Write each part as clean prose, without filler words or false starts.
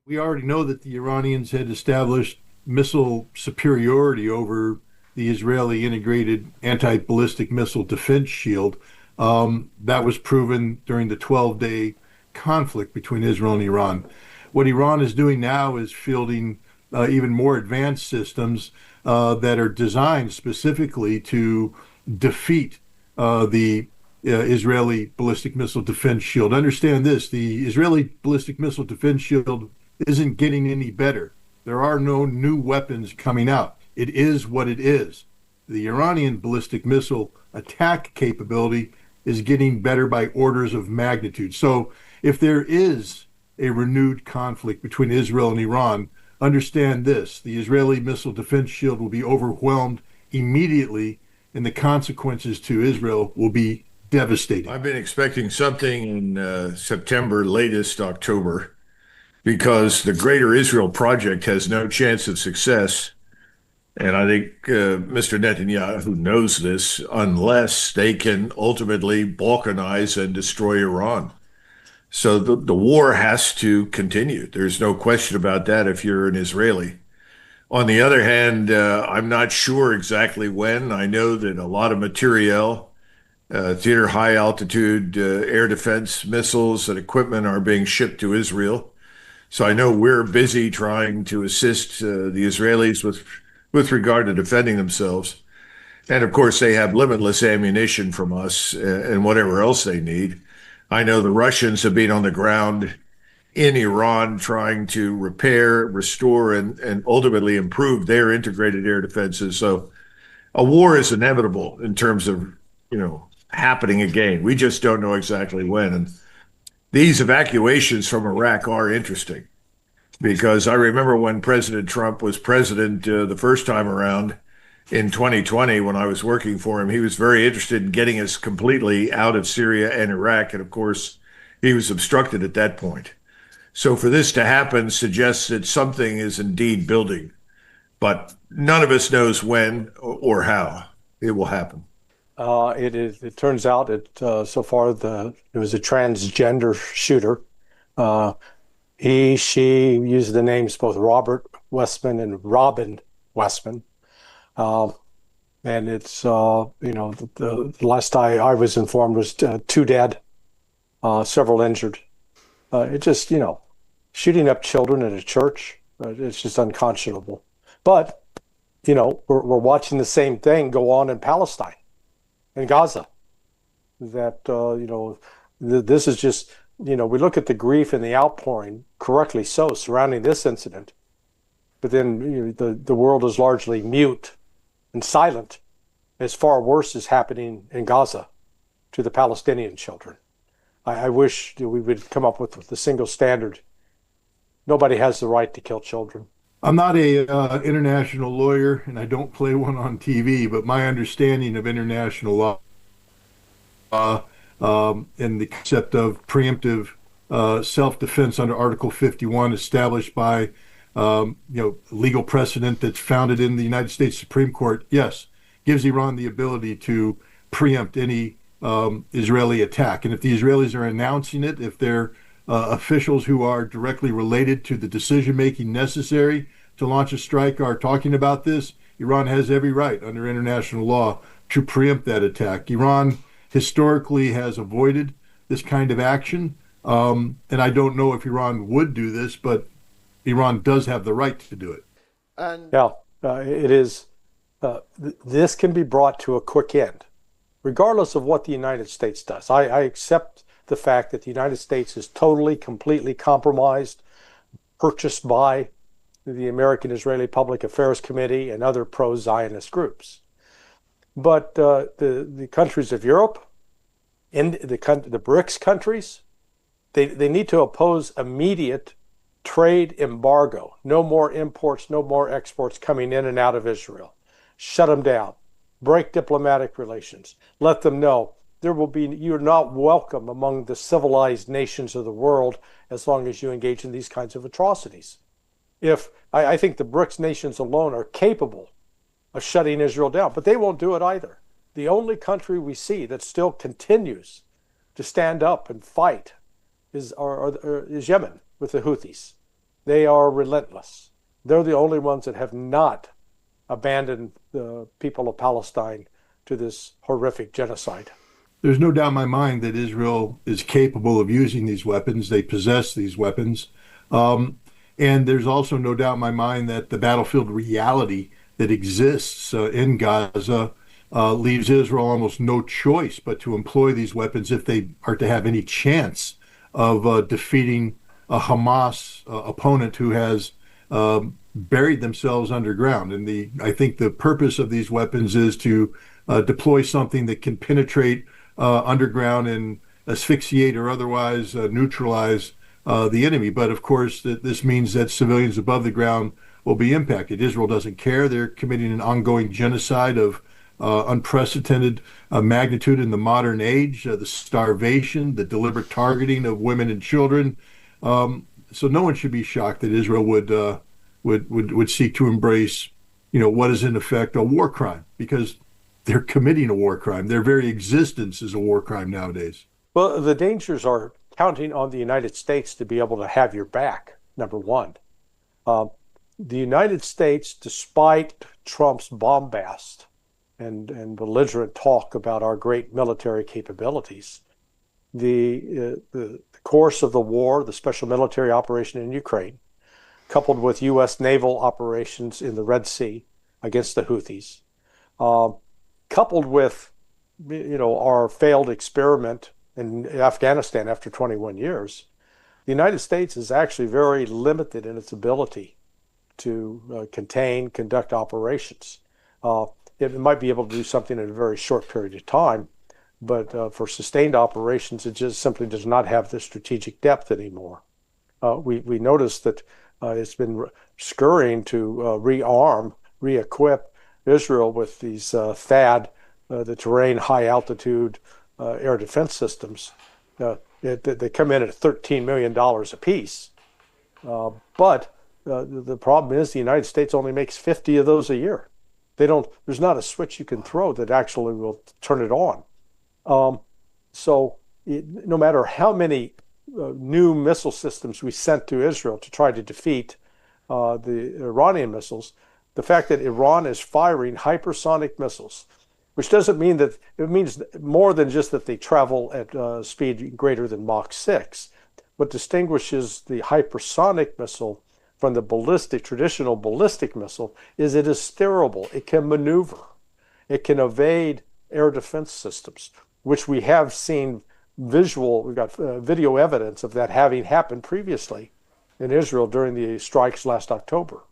We already know that the Iranians had established missile superiority over the Israeli integrated anti-ballistic missile defense shield. That was proven during the 12-day conflict between Israel and Iran. What Iran is doing now is fielding even more advanced systems that are designed specifically to defeat the Israeli ballistic missile defense shield. Understand this: the Israeli ballistic missile defense shield isn't getting any better. There are no new weapons coming out. It is what it is. The Iranian ballistic missile attack capability is getting better by orders of magnitude. So if there is a renewed conflict between Israel and Iran, understand this: the Israeli missile defense shield will be overwhelmed immediately, and the consequences to Israel will be devastating. I've been expecting something in September, latest October, because the Greater Israel Project has no chance of success. And I think Mr. Netanyahu knows this unless they can ultimately balkanize and destroy Iran. So the war has to continue. There's no question about that if you're an Israeli. On the other hand, I'm not sure exactly when. I know that a lot of materiel, theater high altitude air defense missiles and equipment are being shipped to Israel. So I know we're busy trying to assist the Israelis with regard to defending themselves. And of course, they have limitless ammunition from us and whatever else they need. I know the Russians have been on the ground in Iran trying to repair, restore, and ultimately improve their integrated air defenses. So a war is inevitable in terms of, happening again. We just don't know exactly when. And these evacuations from Iraq are interesting because I remember when President Trump was president the first time around in 2020, when I was working for him, he was very interested in getting us completely out of Syria and Iraq. And of course, he was obstructed at that point. So for this to happen suggests that something is indeed building, but none of us knows when or how it will happen. It is. It turns out so far it was a transgender shooter. She used the names both Robert Westman and Robin Westman. And it's, the last I was informed was 2 dead, several injured. It just, shooting up children at a church, it's just unconscionable. But, we're watching the same thing go on in Palestine, in Gaza. That, this is just, we look at the grief and the outpouring, correctly so, surrounding this incident. But then the world is largely mute and silent as far worse is happening in Gaza to the Palestinian children. I wish that we would come up with a single standard. Nobody has the right to kill children. I'm not a international lawyer, and I don't play one on TV, but my understanding of international law and the concept of preemptive self-defense under Article 51 established by legal precedent that's founded in the United States Supreme Court, yes, gives Iran the ability to preempt any Israeli attack. And if the Israelis are announcing it, if they're officials who are directly related to the decision-making necessary to launch a strike are talking about this, Iran has every right under international law to preempt that attack. Iran historically has avoided this kind of action, and I don't know if Iran would do this, but Iran does have the right to do it. And it is. This can be brought to a quick end, regardless of what the United States does. I accept the fact that the United States is totally, completely compromised, purchased by the American-Israeli Public Affairs Committee and other pro-Zionist groups. But the countries of Europe, and the BRICS countries, they need to oppose immediate trade embargo. No more imports, no more exports coming in and out of Israel. Shut them down. Break diplomatic relations. Let them know you're not welcome among the civilized nations of the world as long as you engage in these kinds of atrocities. I think the BRICS nations alone are capable of shutting Israel down, but they won't do it either. The only country we see that still continues to stand up and fight is Yemen with the Houthis. They are relentless. They're the only ones that have not abandoned the people of Palestine to this horrific genocide. There's no doubt in my mind that Israel is capable of using these weapons. They possess these weapons. Um, and there's also no doubt in my mind that the battlefield reality that exists in Gaza leaves Israel almost no choice but to employ these weapons if they are to have any chance of defeating a Hamas opponent who has buried themselves underground. And I think the purpose of these weapons is to deploy something that can penetrate underground and asphyxiate or otherwise neutralize the enemy. But of course, this means that civilians above the ground will be impacted. Israel doesn't care. They're committing an ongoing genocide of unprecedented magnitude in the modern age, the starvation, the deliberate targeting of women and children. So no one should be shocked that Israel would seek to embrace, what is in effect a war crime, because they're committing a war crime. Their very existence is a war crime nowadays. Well, the dangers are counting on the United States to be able to have your back, number one. The United States, despite Trump's bombast and belligerent talk about our great military capabilities, the course of the war, the special military operation in Ukraine, coupled with U.S. naval operations in the Red Sea against the Houthis, coupled with our failed experiment in Afghanistan after 21 years, the United States is actually very limited in its ability to conduct operations. It might be able to do something in a very short period of time, but for sustained operations, it just simply does not have the strategic depth anymore. We noticed that it's been scurrying to rearm, re-equip Israel with these THAAD, the terrain high altitude air defense systems. They come in at $13 million a piece. But the problem is the United States only makes 50 of those a year. There's not a switch you can throw that actually will turn it on. No matter how many new missile systems we sent to Israel to try to defeat the Iranian missiles, the fact that Iran is firing hypersonic missiles, which doesn't mean that it means more than just that they travel at speed greater than Mach 6. What distinguishes the hypersonic missile from the traditional ballistic missile is it is steerable. It can maneuver. It can evade air defense systems, which we have seen we've got video evidence of that having happened previously in Israel during the strikes last October.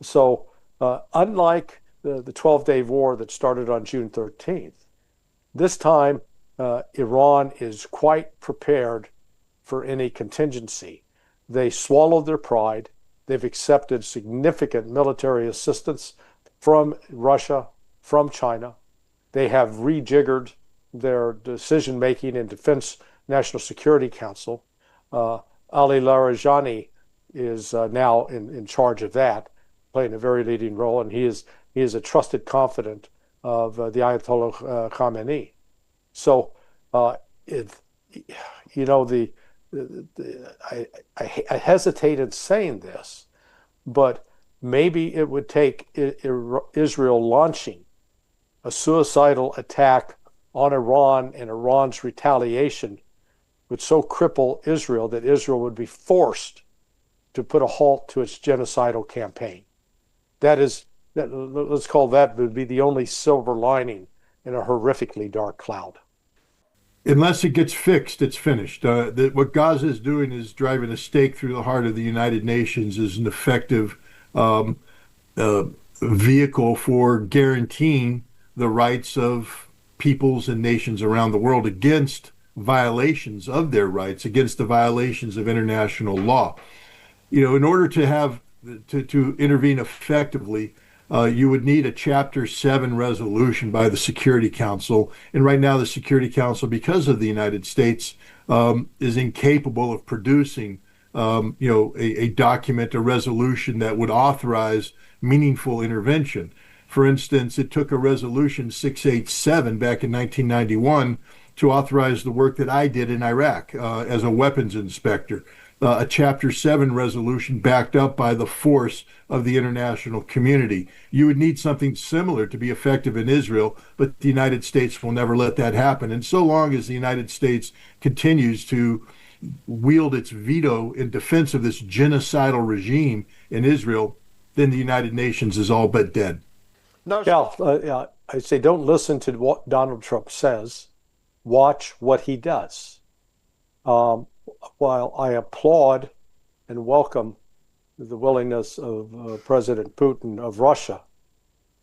So unlike the 12-day war that started on June 13th, this time Iran is quite prepared for any contingency. They swallowed their pride. They've accepted significant military assistance from Russia, from China. They have rejiggered their decision-making in Defense National Security Council. Ali Larijani is now in charge of that, playing a very leading role, and he is a trusted confidant of the Ayatollah Khamenei. So, I hesitate in saying this, but maybe it would take Israel launching a suicidal attack on Iran, and Iran's retaliation would so cripple Israel that Israel would be forced to put a halt to its genocidal campaign. Let's call that would be the only silver lining in a horrifically dark cloud. Unless it gets fixed, it's finished. What Gaza is doing is driving a stake through the heart of the United Nations as an effective vehicle for guaranteeing the rights of peoples and nations around the world against violations of their rights, against the violations of international law. In order to intervene effectively, you would need a Chapter 7 resolution by the Security Council. And right now, the Security Council, because of the United States, is incapable of producing, a document, a resolution that would authorize meaningful intervention. For instance, it took a resolution 687 back in 1991 to authorize the work that I did in Iraq as a weapons inspector. a Chapter 7 resolution backed up by the force of the international community. You would need something similar to be effective in Israel, but the United States will never let that happen. And so long as the United States continues to wield its veto in defense of this genocidal regime in Israel, then the United Nations is all but dead. No, yeah, I say don't listen to what Donald Trump says. Watch what he does. While I applaud and welcome the willingness of President Putin of Russia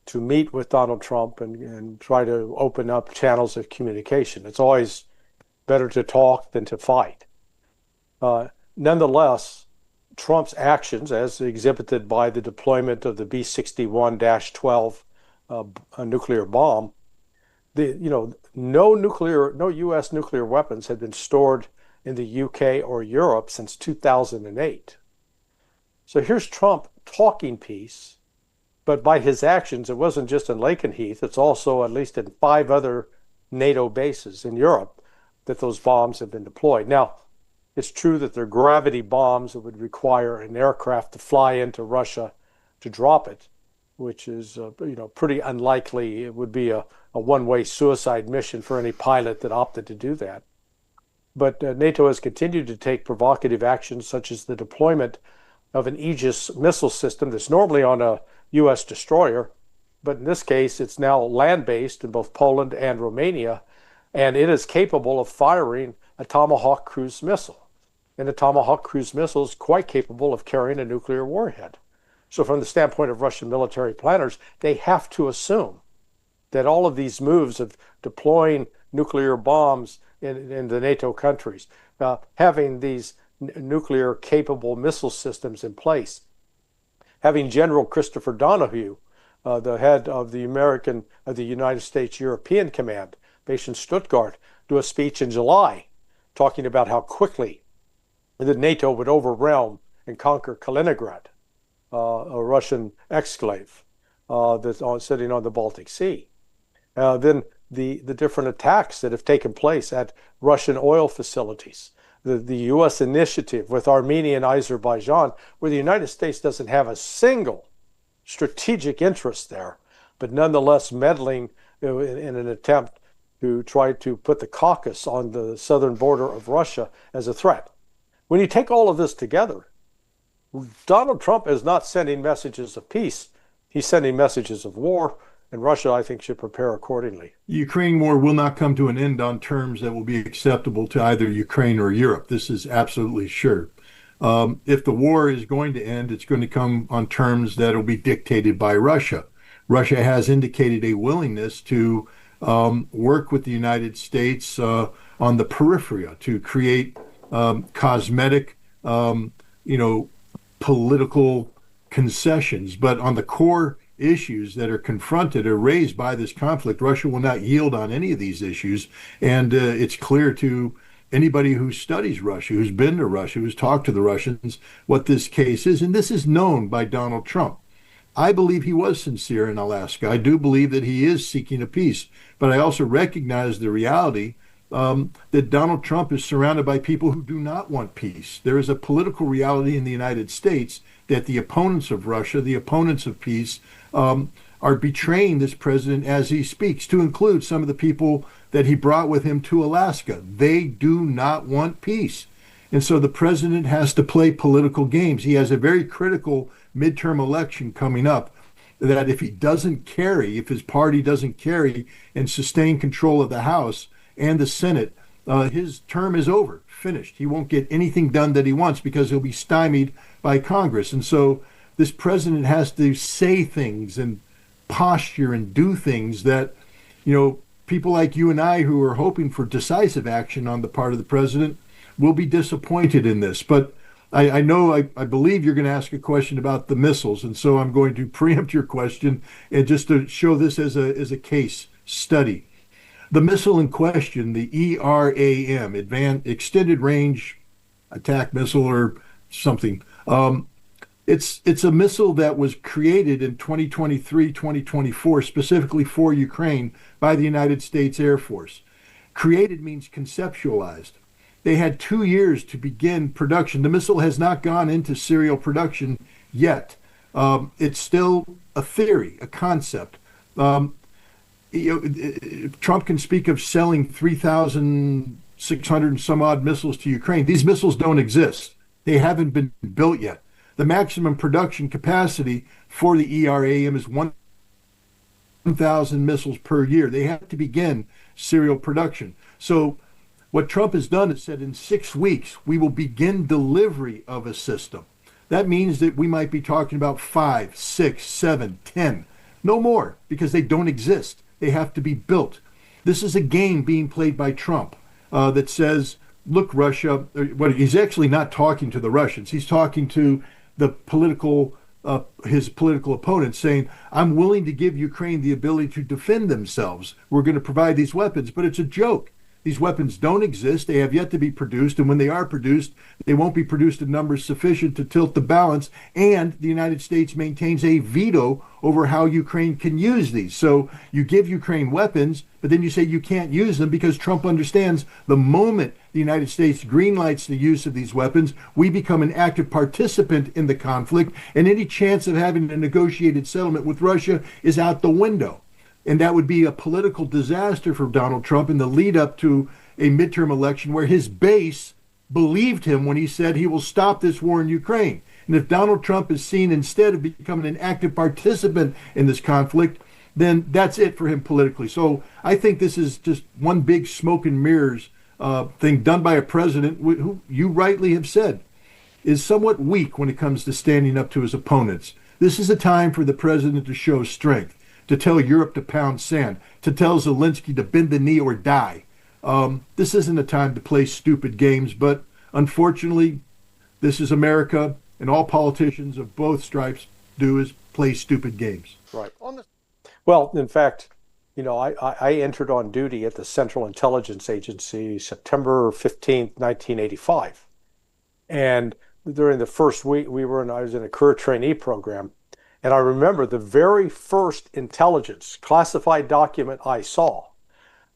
to meet with Donald Trump and try to open up channels of communication, it's always better to talk than to fight. Nonetheless, Trump's actions, as exhibited by the deployment of the B-61-12 nuclear bomb, no U.S. nuclear weapons had been stored in the UK or Europe since 2008. So here's Trump talking peace, but by his actions, it wasn't just in Lakenheath, it's also at least in 5 other NATO bases in Europe that those bombs have been deployed. Now, it's true that they're gravity bombs that would require an aircraft to fly into Russia to drop it, which is pretty unlikely. It would be a one-way suicide mission for any pilot that opted to do that. But NATO has continued to take provocative actions, such as the deployment of an Aegis missile system that's normally on a U.S. destroyer, but in this case, it's now land-based in both Poland and Romania, and it is capable of firing a Tomahawk cruise missile. And a Tomahawk cruise missile is quite capable of carrying a nuclear warhead. So from the standpoint of Russian military planners, they have to assume that all of these moves of deploying nuclear bombs in the NATO countries, having these nuclear capable missile systems in place, having General Christopher Donahue, the head of the United States European Command based in Stuttgart, do a speech in July talking about how quickly the NATO would overwhelm and conquer Kaliningrad, a Russian exclave that's sitting on the Baltic Sea. Then the different attacks that have taken place at Russian oil facilities, the U.S. initiative with Armenia and Azerbaijan, where the United States doesn't have a single strategic interest there, but nonetheless meddling in an attempt to try to put the Caucasus on the southern border of Russia as a threat. When you take all of this together, Donald Trump is not sending messages of peace. He's sending messages of war, and Russia, I think, should prepare accordingly. The Ukraine war will not come to an end on terms that will be acceptable to either Ukraine or Europe. This is absolutely sure. If the war is going to end, it's going to come on terms that will be dictated by Russia. Russia has indicated a willingness to work with the United States on the periphery to create cosmetic, political concessions. But on the core issues that are confronted or raised by this conflict, Russia will not yield on any of these issues. And it's clear to anybody who studies Russia, who's been to Russia, who's talked to the Russians, what this case is. And this is known by Donald Trump. I believe he was sincere in Alaska. I do believe that he is seeking a peace. But I also recognize the reality that Donald Trump is surrounded by people who do not want peace. There is a political reality in the United States that the opponents of Russia, the opponents of peace, are betraying this president as he speaks, to include some of the people that he brought with him to Alaska. They do not want peace. And so the president has to play political games. He has a very critical midterm election coming up that if he doesn't carry, if his party doesn't carry and sustain control of the House and the Senate, his term is over, finished. He won't get anything done that he wants because he'll be stymied by Congress. And so this president has to say things and posture and do things that, people like you and I who are hoping for decisive action on the part of the president will be disappointed in this. But I believe you're going to ask a question about the missiles. And so I'm going to preempt your question and just to show this as a case study. The missile in question, the ERAM, Advanced Extended Range Attack Missile or something, it's a missile that was created in 2023, 2024, specifically for Ukraine by the United States Air Force. Created means conceptualized. They had 2 years to begin production. The missile has not gone into serial production yet. It's still a theory, a concept. Um, Trump can speak of selling 3,600 and some odd missiles to Ukraine. These missiles don't exist. They haven't been built yet. The maximum production capacity for the ERAM is 1,000 missiles per year. They have to begin serial production. So what Trump has done is said in 6 weeks, we will begin delivery of a system. That means that we might be talking about 5, 6, 7, 10, no more, because they don't exist. They have to be built. This is a game being played by Trump that says, look, Russia, well, he's actually not talking to the Russians. He's talking to his political opponents, saying, I'm willing to give Ukraine the ability to defend themselves. We're going to provide these weapons, but it's a joke. These weapons don't exist. They have yet to be produced. And when they are produced, they won't be produced in numbers sufficient to tilt the balance. And the United States maintains a veto over how Ukraine can use these. So you give Ukraine weapons, but then you say you can't use them because Trump understands the moment the United States greenlights the use of these weapons, we become an active participant in the conflict. And any chance of having a negotiated settlement with Russia is out the window. And that would be a political disaster for Donald Trump in the lead up to a midterm election where his base believed him when he said he will stop this war in Ukraine. And if Donald Trump is seen instead of becoming an active participant in this conflict, then that's it for him politically. So I think this is just one big smoke and mirrors thing done by a president who you rightly have said is somewhat weak when it comes to standing up to his opponents. This is a time for the president to show strength, to tell Europe to pound sand, to tell Zelensky to bend the knee or die. This isn't a time to play stupid games, but unfortunately, this is America, and all politicians of both stripes do is play stupid games. Right. Well, in fact, I entered on duty at the Central Intelligence Agency September 15th, 1985. And during the first week, I was in a career trainee program. And I remember the very first intelligence classified document I saw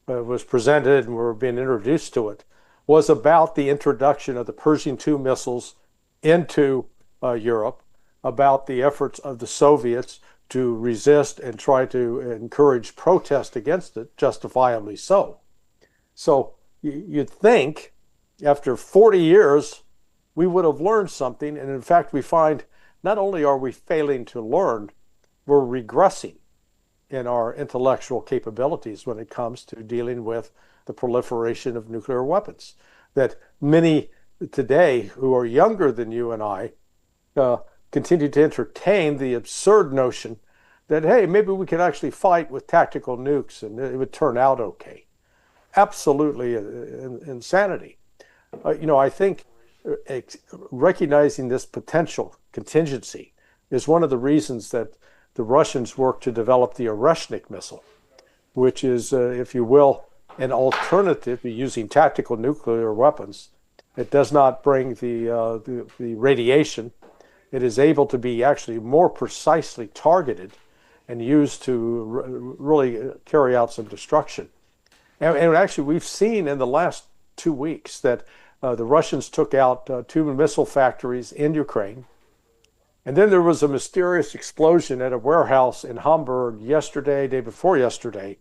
was presented and we were being introduced to it was about the introduction of the Pershing II missiles into Europe, about the efforts of the Soviets to resist and try to encourage protest against it, justifiably so. So you'd think after 40 years, we would have learned something. And in fact, we find not only are we failing to learn, we're regressing in our intellectual capabilities when it comes to dealing with the proliferation of nuclear weapons. That many today who are younger than you and I continue to entertain the absurd notion that, hey, maybe we could actually fight with tactical nukes and it would turn out okay. Absolutely insanity. I think recognizing this potential contingency is one of the reasons that the Russians worked to develop the Oreshnik missile, which is, if you will, an alternative to using tactical nuclear weapons. It does not bring the radiation. It is able to be actually more precisely targeted and used to really carry out some destruction. And actually, we've seen in the last 2 weeks that the Russians took out 2 missile factories in Ukraine. And then there was a mysterious explosion at a warehouse in Hamburg day before yesterday,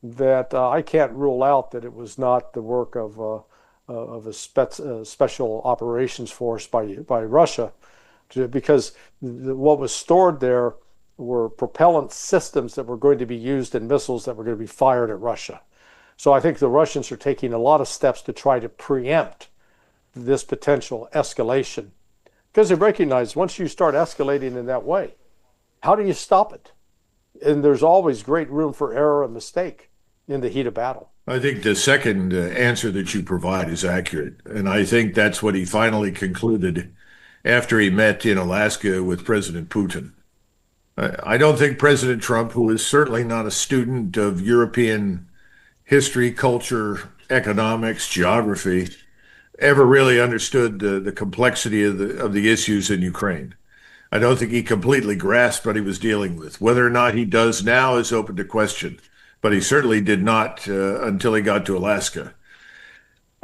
that I can't rule out that it was not the work of a special operations force by Russia, because what was stored there were propellant systems that were going to be used in missiles that were going to be fired at Russia. So I think the Russians are taking a lot of steps to try to preempt this potential escalation, because they recognize once you start escalating in that way, how do you stop it? And there's always great room for error and mistake in the heat of battle. I think the second answer that you provide is accurate. And I think that's what he finally concluded after he met in Alaska with President Putin. I don't think President Trump, who is certainly not a student of European history, culture, economics, geography, ever really understood the complexity of the issues in Ukraine. I don't think he completely grasped what he was dealing with. Whether or not he does now is open to question, but he certainly did not until he got to Alaska.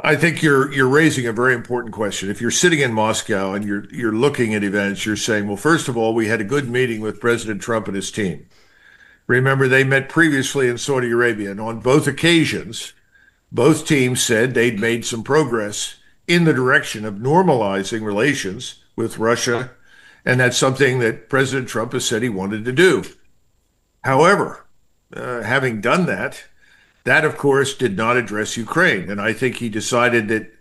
I think you're raising a very important question. If you're sitting in Moscow and you're looking at events, you're saying, well, first of all, we had a good meeting with President Trump and his team. Remember, they met previously in Saudi Arabia, and on both occasions, both teams said they'd made some progress in the direction of normalizing relations with Russia, and that's something that President Trump has said he wanted to do. However, having done that, that of course did not address Ukraine. And I think he decided that,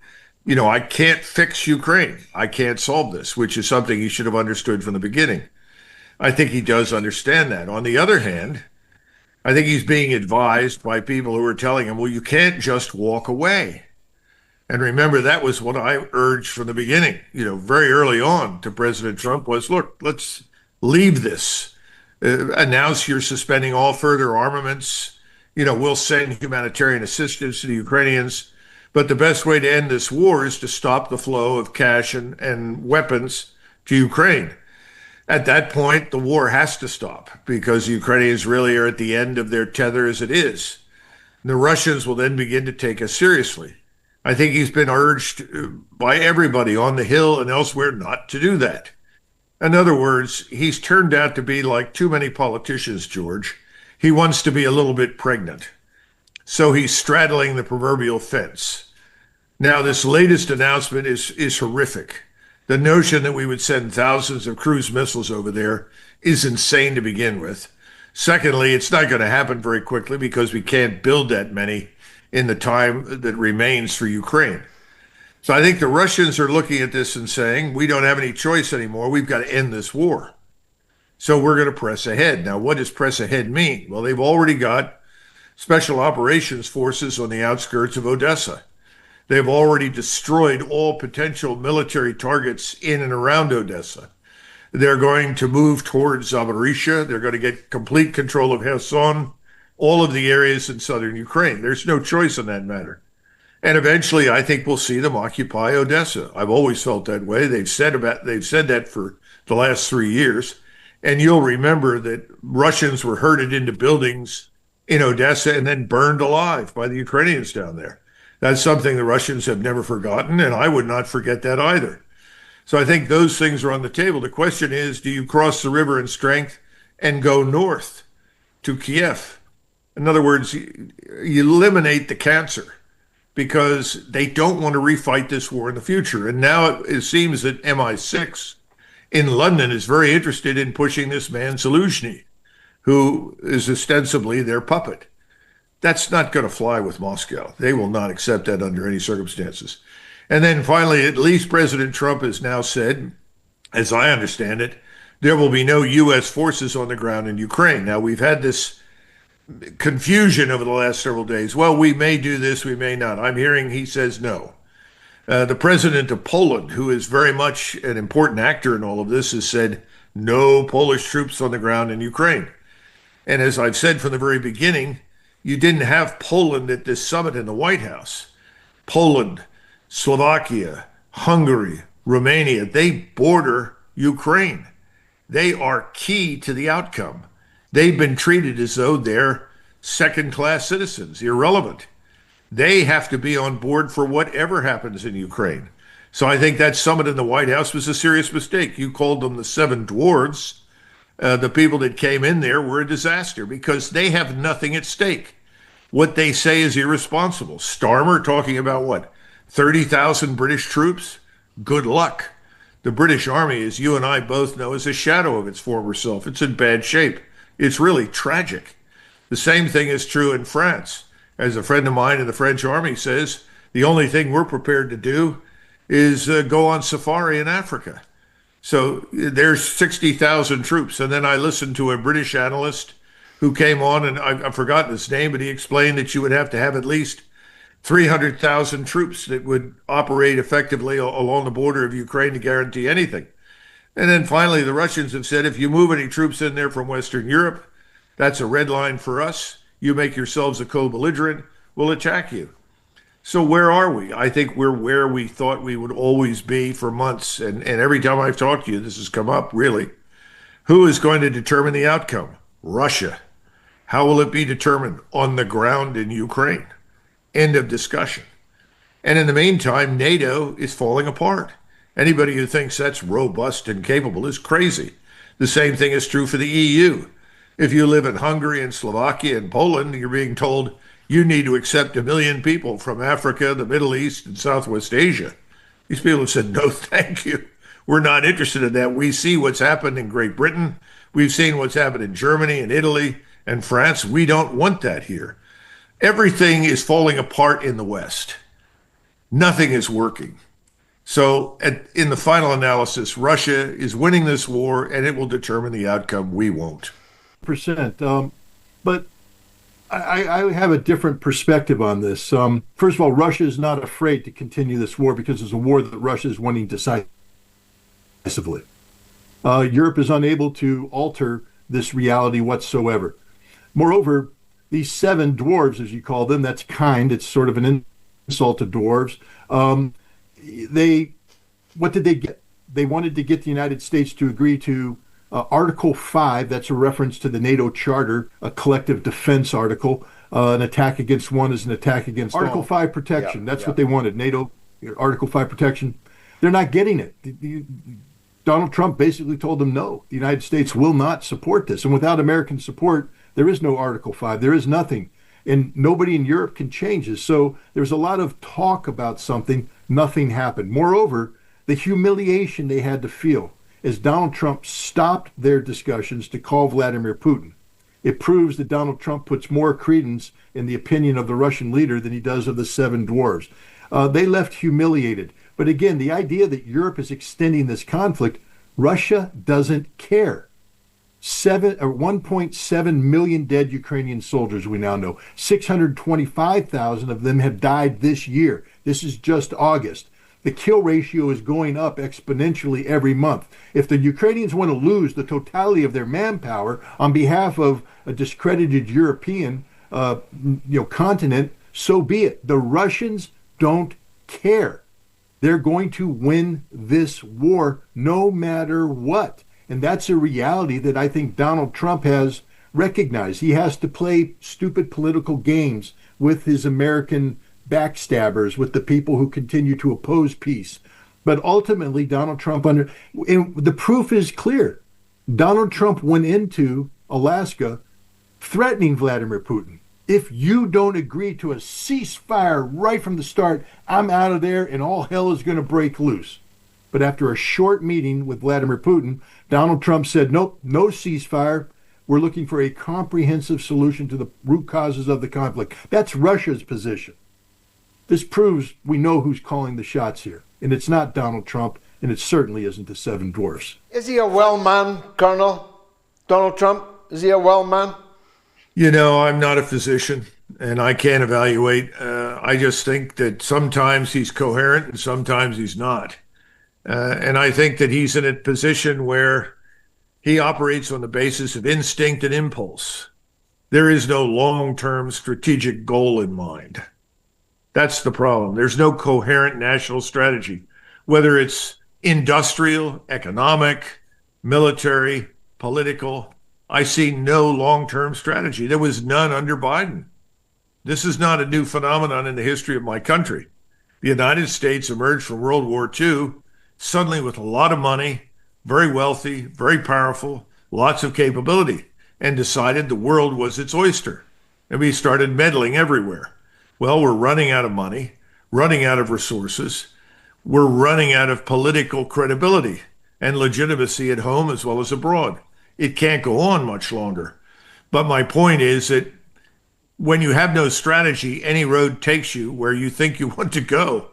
I can't fix Ukraine. I can't solve this, which is something he should have understood from the beginning. I think he does understand that. On the other hand, I think he's being advised by people who are telling him, well, you can't just walk away. And remember, that was what I urged from the beginning, very early on to President Trump was, look, let's leave this. Announce you're suspending all further armaments. We'll send humanitarian assistance to the Ukrainians. But the best way to end this war is to stop the flow of cash and weapons to Ukraine. At that point, the war has to stop because the Ukrainians really are at the end of their tether as it is. The Russians will then begin to take us seriously. I think he's been urged by everybody on the Hill and elsewhere not to do that. In other words, he's turned out to be like too many politicians, George. He wants to be a little bit pregnant. So he's straddling the proverbial fence. Now, this latest announcement is horrific. The notion that we would send thousands of cruise missiles over there is insane to begin with. Secondly, it's not going to happen very quickly because we can't build that many in the time that remains for Ukraine. So I think the Russians are looking at this and saying, we don't have any choice anymore. We've got to end this war. So we're going to press ahead. Now, what does press ahead mean? Well, they've already got special operations forces on the outskirts of Odessa. They've already destroyed all potential military targets in and around Odessa. They're going to move towards Zaporizhia. They're going to get complete control of Kherson, all of the areas in southern Ukraine. There's no choice in that matter. And eventually, I think we'll see them occupy Odessa. I've always felt that way. They've said that for the last 3 years. And you'll remember that Russians were herded into buildings in Odessa and then burned alive by the Ukrainians down there. That's something the Russians have never forgotten, and I would not forget that either. So I think those things are on the table. The question is, do you cross the river in strength and go north to Kiev? In other words, you eliminate the cancer because they don't want to refight this war in the future. And now it seems that MI6 in London is very interested in pushing this man Zaluzhny, who is ostensibly their puppet. That's not going to fly with Moscow. They will not accept that under any circumstances. And then finally, at least President Trump has now said, as I understand it, there will be no U.S. forces on the ground in Ukraine. Now, we've had this confusion over the last several days. Well, we may do this, we may not. I'm hearing he says no. The president of Poland, who is very much an important actor in all of this, has said no Polish troops on the ground in Ukraine. And as I've said from the very beginning, you didn't have Poland at this summit in the White House. Poland, Slovakia, Hungary, Romania, they border Ukraine. They are key to the outcome. They've been treated as though they're second-class citizens, irrelevant. They have to be on board for whatever happens in Ukraine. So I think that summit in the White House was a serious mistake. You called them the seven dwarves. The people that came in there were a disaster because they have nothing at stake. What they say is irresponsible. Starmer talking about what? 30,000 British troops? Good luck. The British Army, as you and I both know, is a shadow of its former self. It's in bad shape. It's really tragic. The same thing is true in France. As a friend of mine in the French Army says, the only thing we're prepared to do is go on safari in Africa. So there's 60,000 troops. And then I listened to a British analyst who came on, and I've forgotten his name, but he explained that you would have to have at least 300,000 troops that would operate effectively along the border of Ukraine to guarantee anything. And then finally, the Russians have said, if you move any troops in there from Western Europe, that's a red line for us. You make yourselves a co-belligerent, we'll attack you. So where are we? I think we're where we thought we would always be for months. And every time I've talked to you, this has come up, really. Who is going to determine the outcome? Russia. How will it be determined? On the ground in Ukraine. End of discussion. And in the meantime, NATO is falling apart. Anybody who thinks that's robust and capable is crazy. The same thing is true for the EU. If you live in Hungary and Slovakia and Poland, you're being told you need to accept 1 million people from Africa, the Middle East, and Southwest Asia. These people have said, no, thank you. We're not interested in that. We see what's happened in Great Britain. We've seen what's happened in Germany and Italy and France. We don't want that here. Everything is falling apart in the West. Nothing is working. So, in the final analysis, Russia is winning this war, and it will determine the outcome. We won't. Percent. But I have a different perspective on this. First of all, Russia is not afraid to continue this war because it's a war that Russia is winning decisively. Europe is unable to alter this reality whatsoever. Moreover, these seven dwarves, as you call them, that's kind. It's sort of an insult to dwarves. What did they get? They wanted to get the United States to agree to Article 5. That's a reference to the NATO Charter, a collective defense article. An attack against one is an attack against all. Article 5 protection. That's what they wanted. NATO Article 5 protection. They're not getting it. Donald Trump basically told them no. The United States will not support this. And without American support, there is no Article 5. There is nothing. And nobody in Europe can change this. So there's a lot of talk about something. Nothing happened. Moreover, the humiliation they had to feel as Donald Trump stopped their discussions to call Vladimir Putin. It proves that Donald Trump puts more credence in the opinion of the Russian leader than he does of the seven dwarves. They left humiliated. But again, the idea that Europe is extending this conflict, Russia doesn't care. 1.7 million dead Ukrainian soldiers, we now know. 625,000 of them have died this year. This is just August. The kill ratio is going up exponentially every month. If the Ukrainians want to lose the totality of their manpower on behalf of a discredited European continent, so be it. The Russians don't care. They're going to win this war no matter what. And that's a reality that I think Donald Trump has recognized. He has to play stupid political games with his American backstabbers, with the people who continue to oppose peace. But ultimately, Donald Trump, and the proof is clear. Donald Trump went into Alaska threatening Vladimir Putin. If you don't agree to a ceasefire right from the start, I'm out of there and all hell is going to break loose. But after a short meeting with Vladimir Putin, Donald Trump said, nope, no ceasefire. We're looking for a comprehensive solution to the root causes of the conflict. That's Russia's position. This proves we know who's calling the shots here. And it's not Donald Trump, and it certainly isn't the seven dwarfs. Is he a well man, Colonel? Donald Trump, is he a well man? You know, I'm not a physician, and I can't evaluate. I just think that sometimes he's coherent and sometimes he's not. And I think that he's in a position where he operates on the basis of instinct and impulse. There is no long-term strategic goal in mind. That's the problem. There's no coherent national strategy, whether it's industrial, economic, military, political. I see no long-term strategy. There was none under Biden. This is not a new phenomenon in the history of my country. The United States emerged from World War II suddenly with a lot of money, very wealthy, very powerful, lots of capability, and decided the world was its oyster. And we started meddling everywhere. Well, we're running out of money, running out of resources. We're running out of political credibility and legitimacy at home as well as abroad. It can't go on much longer. But my point is that when you have no strategy, any road takes you where you think you want to go.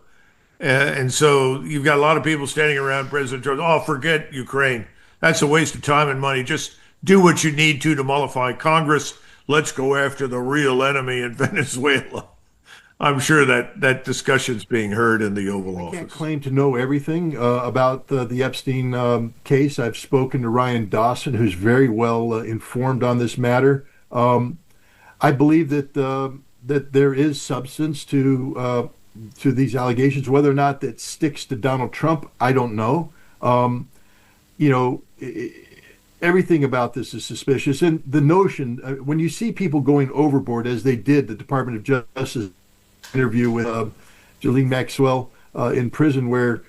And so you've got a lot of people standing around President Trump, oh, forget Ukraine. That's a waste of time and money. Just do what you need to mollify Congress. Let's go after the real enemy in Venezuela. I'm sure that discussion's being heard in the Oval Office. I can't claim to know everything about the Epstein case. I've spoken to Ryan Dawson, who's very well informed on this matter. I believe that that there is substance to these allegations. Whether or not that sticks to Donald Trump, I don't know. Everything about this is suspicious. And the notion, when you see people going overboard, as they did, the Department of Justice interview with Ghislaine Maxwell, in prison, where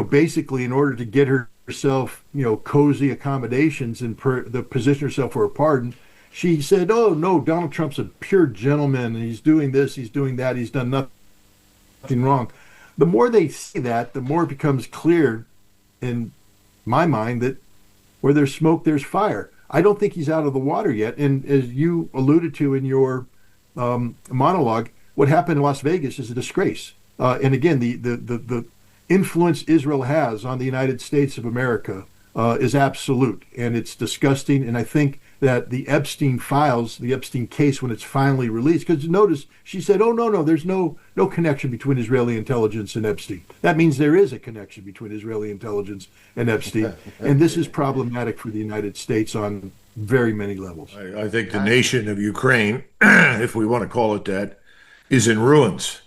basically in order to get herself cozy accommodations and the position herself for a pardon, she said, "Oh no, Donald Trump's a pure gentleman, and he's doing this, he's doing that, he's done nothing wrong." The more they say that, the more it becomes clear in my mind that where there's smoke, there's fire. I don't think he's out of the water yet. And as you alluded to in your monologue, what happened in Las Vegas is a disgrace. And again, the influence Israel has on the United States of America is absolute, and it's disgusting. And I think that the Epstein files, the Epstein case, when it's finally released, because notice she said, "Oh no, there's no connection between Israeli intelligence and Epstein." That means there is a connection between Israeli intelligence and Epstein, and this is problematic for the United States on very many levels. I think the nation of Ukraine, if we want to call it that, is in ruins,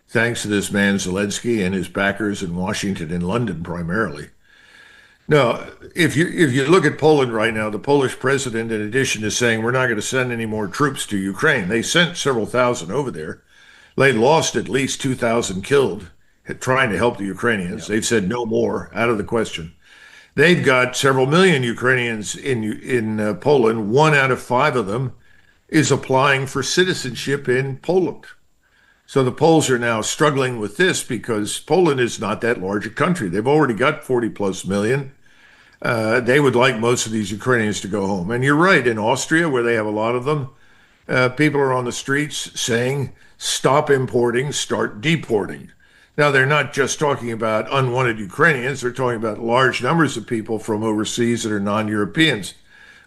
thanks to this man Zelensky and his backers in Washington and London primarily. No, if you look at Poland right now, the Polish president, in addition to saying we're not going to send any more troops to Ukraine, they sent several thousand over there. They lost at least 2,000 killed trying to help the Ukrainians. They've said no more, out of the question. They've got several million Ukrainians in Poland. 1 out of 5 of them is applying for citizenship in Poland. So the Poles are now struggling with this because Poland is not that large a country. They've already got 40 plus million. They would like most of these Ukrainians to go home. And you're right, in Austria, where they have a lot of them, people are on the streets saying, stop importing, start deporting. Now, they're not just talking about unwanted Ukrainians. They're talking about large numbers of people from overseas that are non-Europeans.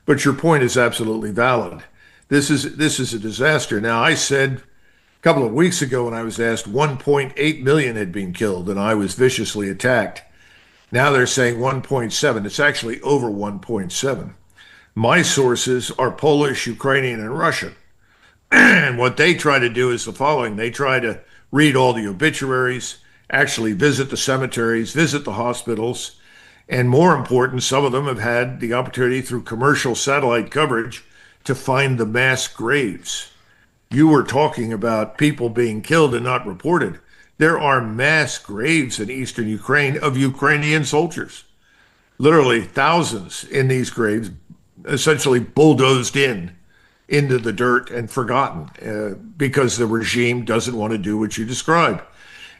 But your point is absolutely valid. This is a disaster. Now, I said a couple of weeks ago when I was asked 1.8 million had been killed, and I was viciously attacked. Now they're saying 1.7. It's actually over 1.7. My sources are Polish, Ukrainian, and Russian. And what they try to do is the following. They try to read all the obituaries, actually visit the cemeteries, visit the hospitals, and more important, some of them have had the opportunity through commercial satellite coverage to find the mass graves. You were talking about people being killed and not reported. There are mass graves in eastern Ukraine of Ukrainian soldiers. Literally thousands in these graves, essentially bulldozed into the dirt and forgotten because the regime doesn't want to do what you described.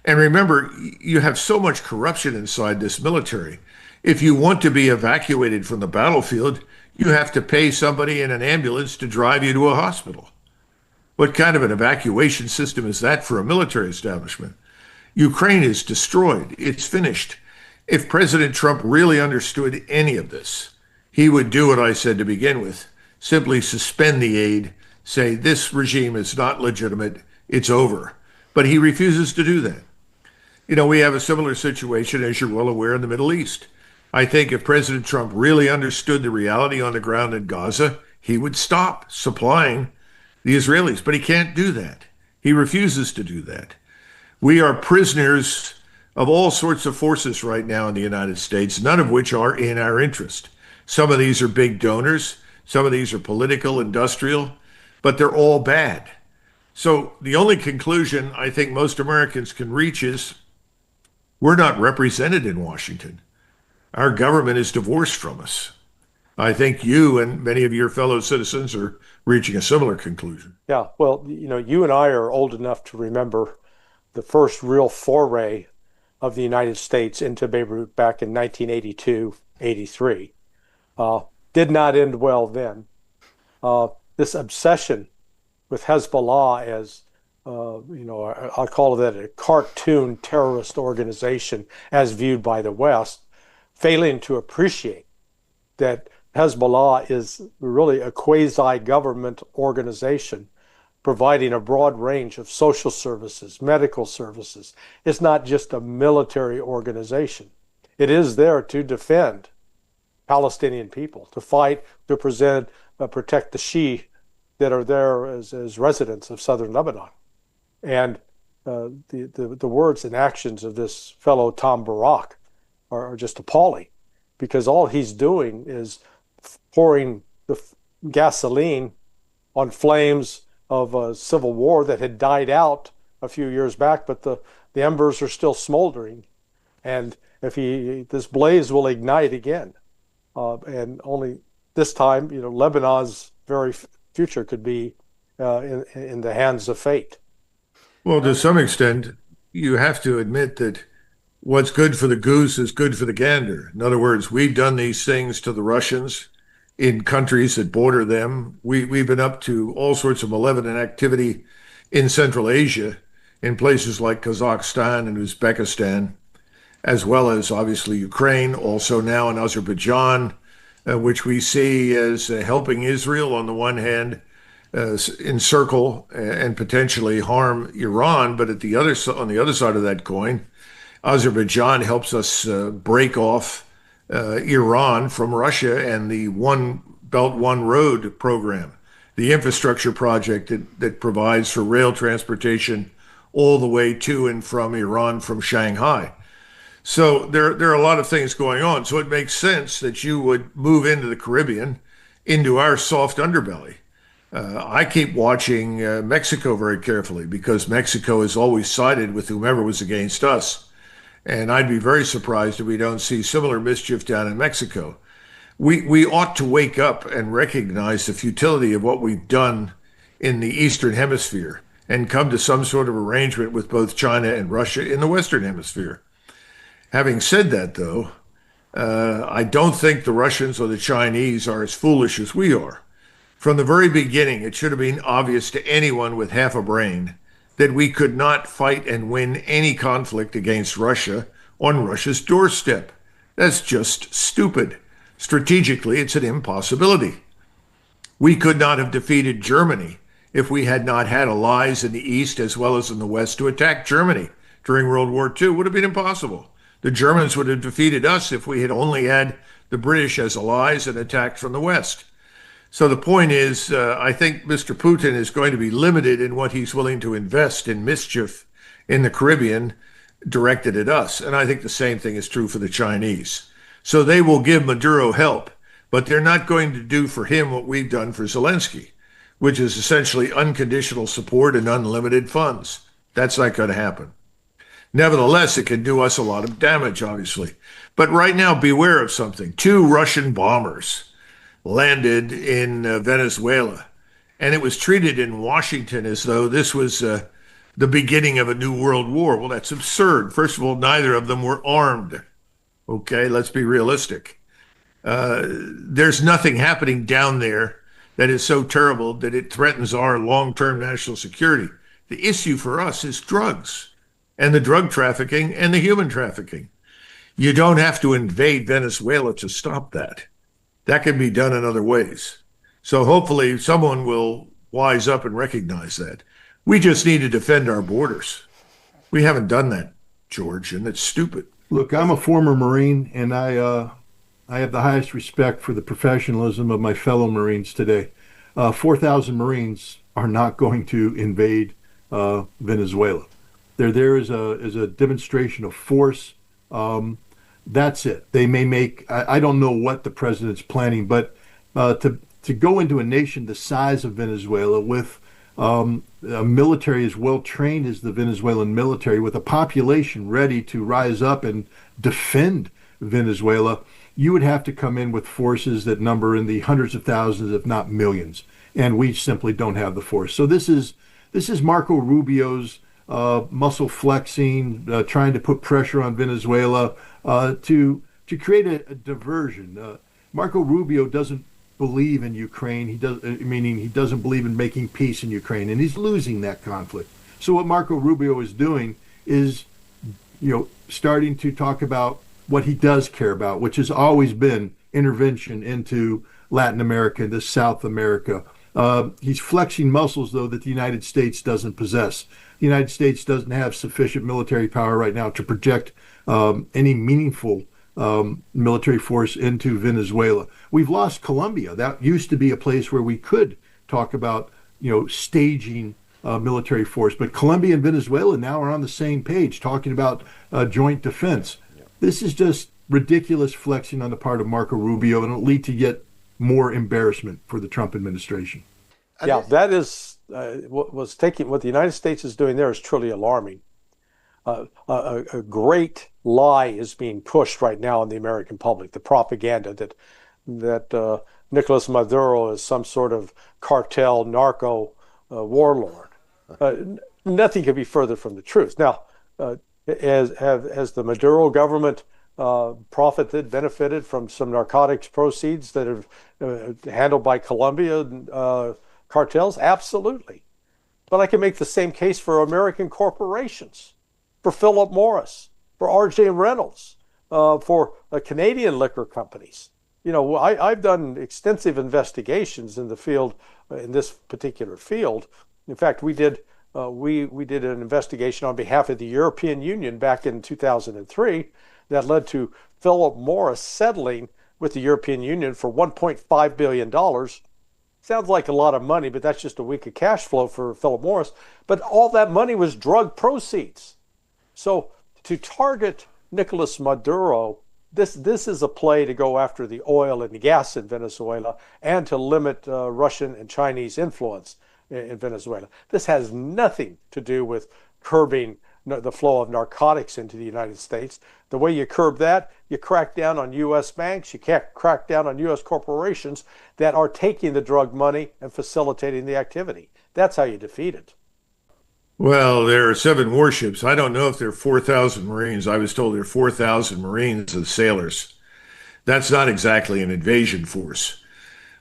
And remember, you have so much corruption inside this military. If you want to be evacuated from the battlefield, you have to pay somebody in an ambulance to drive you to a hospital. What kind of an evacuation system is that for a military establishment? Ukraine is destroyed. It's finished. If President Trump really understood any of this, he would do what I said to begin with. Simply suspend the aid, say this regime is not legitimate, it's over. But he refuses to do that. You know, we have a similar situation, as you're well aware, in the Middle East. I think if President Trump really understood the reality on the ground in Gaza, he would stop supplying the Israelis. But he can't do that. He refuses to do that. We are prisoners of all sorts of forces right now in the United States, none of which are in our interest. Some of these are big donors. Some of these are political, industrial, but they're all bad. So the only conclusion I think most Americans can reach is we're not represented in Washington. Our government is divorced from us. I think you and many of your fellow citizens are reaching a similar conclusion. Yeah, well, you and I are old enough to remember the first real foray of the United States into Beirut back in 1982, 83. Did not end well then. This obsession with Hezbollah as, I'll call that a cartoon terrorist organization as viewed by the West, failing to appreciate that Hezbollah is really a quasi-government organization providing a broad range of social services, medical services. It's not just a military organization. It is there to defend Palestinian people, to fight, to protect the Shia that are there as residents of southern Lebanon. And the words and actions of this fellow Tom Barak are just appalling, because all he's doing is pouring the gasoline on flames of a civil war that had died out a few years back, but the the embers are still smoldering, and if this blaze will ignite again, and only this time, Lebanon's very future could be in the hands of fate. Well, to some extent, you have to admit that what's good for the goose is good for the gander. In other words, we've done these things to the Russians in countries that border them. We've been up to all sorts of malevolent activity in Central Asia, in places like Kazakhstan and Uzbekistan, as well as obviously Ukraine, also now in Azerbaijan, which we see as helping Israel on the one hand, encircle and potentially harm Iran, but on the other side of that coin, Azerbaijan helps us break off Iran from Russia and the One Belt, One Road program, the infrastructure project that provides for rail transportation all the way to and from Iran from Shanghai. So there are a lot of things going on. So it makes sense that you would move into the Caribbean, into our soft underbelly. I keep watching Mexico very carefully because Mexico has always sided with whomever was against us. And I'd be very surprised if we don't see similar mischief down in Mexico. We ought to wake up and recognize the futility of what we've done in the Eastern Hemisphere and come to some sort of arrangement with both China and Russia in the Western Hemisphere. Having said that, though, I don't think the Russians or the Chinese are as foolish as we are. From the very beginning, it should have been obvious to anyone with half a brain that we could not fight and win any conflict against Russia on Russia's doorstep. That's just stupid. Strategically, it's an impossibility. We could not have defeated Germany if we had not had allies in the East as well as in the West to attack Germany during World War II. It would have been impossible. The Germans would have defeated us if we had only had the British as allies and attacked from the West. So the point is, I think Mr. Putin is going to be limited in what he's willing to invest in mischief in the Caribbean directed at us. And I think the same thing is true for the Chinese. So they will give Maduro help, but they're not going to do for him what we've done for Zelensky, which is essentially unconditional support and unlimited funds. That's not going to happen. Nevertheless, it can do us a lot of damage, obviously. But right now, beware of something. 2 Russian bombers landed in Venezuela, and it was treated in Washington as though this was the beginning of a new world war. Well, that's absurd. First of all, neither of them were armed. Okay, let's be realistic. There's nothing happening down there that is so terrible that it threatens our long-term national security. The issue for us is drugs and the drug trafficking and the human trafficking. You don't have to invade Venezuela to stop that. That can be done in other ways. So hopefully someone will wise up and recognize that. We just need to defend our borders. We haven't done that, George, and it's stupid. Look, I'm a former Marine, and I have the highest respect for the professionalism of my fellow Marines today. 4,000 Marines are not going to invade Venezuela. They're there as a demonstration of force. That's it. They may make, I don't know what the president's planning, but to go into a nation the size of Venezuela with a military as well trained as the Venezuelan military, with a population ready to rise up and defend Venezuela, you would have to come in with forces that number in the hundreds of thousands, if not millions. And we simply don't have the force. So this is Marco Rubio's muscle flexing, trying to put pressure on Venezuela to create a diversion. Marco Rubio doesn't believe in Ukraine. Meaning he doesn't believe in making peace in Ukraine, and he's losing that conflict. So what Marco Rubio is doing is, starting to talk about what he does care about, which has always been intervention into Latin America, into South America. He's flexing muscles, though, that the United States doesn't possess. The United States doesn't have sufficient military power right now to project any meaningful military force into Venezuela. We've lost Colombia. That used to be a place where we could talk about, staging military force. But Colombia and Venezuela now are on the same page, talking about joint defense. Yeah. This is just ridiculous flexing on the part of Marco Rubio, and it'll lead to yet more embarrassment for the Trump administration. Yeah, that is what the United States is doing there is truly alarming. A great lie is being pushed right now in the American public, the propaganda that Nicolas Maduro is some sort of cartel narco warlord. Nothing could be further from the truth. Now, has the Maduro government benefited from some narcotics proceeds that have handled by Colombian cartels? Absolutely. But I can make the same case for American corporations, for Philip Morris, for R.J. Reynolds, for Canadian liquor companies. You know, I've done extensive investigations in the field, in this particular field. In fact, we did an investigation on behalf of the European Union back in 2003 that led to Philip Morris settling with the European Union for $1.5 billion. Sounds like a lot of money, but that's just a week of cash flow for Philip Morris. But all that money was drug proceeds. So to target Nicolas Maduro, this is a play to go after the oil and the gas in Venezuela and to limit Russian and Chinese influence in Venezuela. This has nothing to do with curbing the flow of narcotics into the United States. The way you curb that, you crack down on U.S. banks, you can't crack down on U.S. corporations that are taking the drug money and facilitating the activity. That's how you defeat it. Well, there are 7 warships. I don't know if there are 4,000 Marines. I was told there are 4,000 Marines and sailors. That's not exactly an invasion force.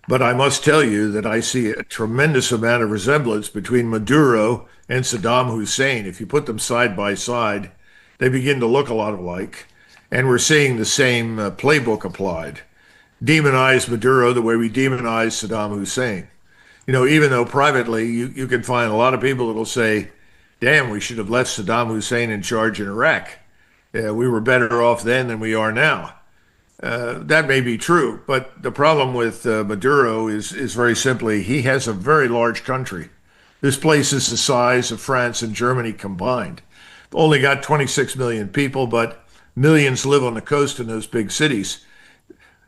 But I must tell you that I see a tremendous amount of resemblance between Maduro and Saddam Hussein. If you put them side by side, they begin to look a lot alike. And we're seeing the same playbook applied. Demonize Maduro the way we demonize Saddam Hussein. You know, even though privately you can find a lot of people that will say, damn, we should have left Saddam Hussein in charge in Iraq. We were better off then than we are now. That may be true, but the problem with Maduro is very simply he has a very large country. This place is the size of France and Germany combined. Only got 26 million people, but millions live on the coast in those big cities.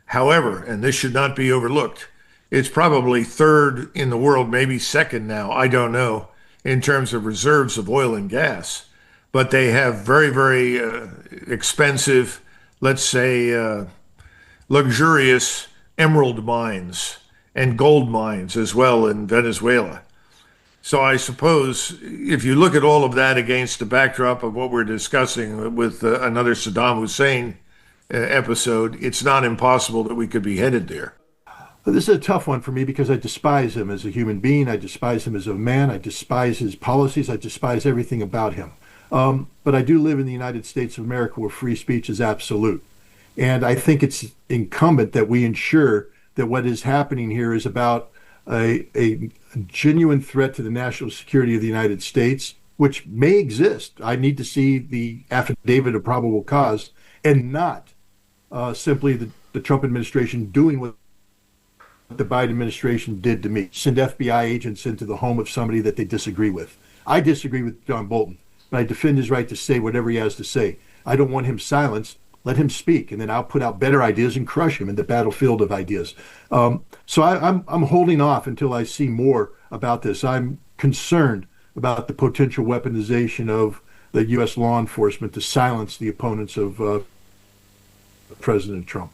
However, and this should not be overlooked, it's probably third in the world, maybe second now, I don't know, in terms of reserves of oil and gas. But they have very, very expensive, let's say, luxurious emerald mines and gold mines as well in Venezuela. So I suppose if you look at all of that against the backdrop of what we're discussing with another Saddam Hussein episode, it's not impossible that we could be headed there. This is a tough one for me because I despise him as a human being. I despise him as a man. I despise his policies. I despise everything about him. But I do live in the United States of America where free speech is absolute. And I think it's incumbent that we ensure that what is happening here is about a genuine threat to the national security of the United States, which may exist. I need to see the affidavit of probable cause and not simply the Trump administration doing what the Biden administration did to me. Send FBI agents into the home of somebody that they disagree with. I disagree with John Bolton, but I defend his right to say whatever he has to say. I don't want him silenced. Let him speak, and then I'll put out better ideas and crush him in the battlefield of ideas. So I'm holding off until I see more about this. I'm concerned about the potential weaponization of the U.S. law enforcement to silence the opponents of President Trump.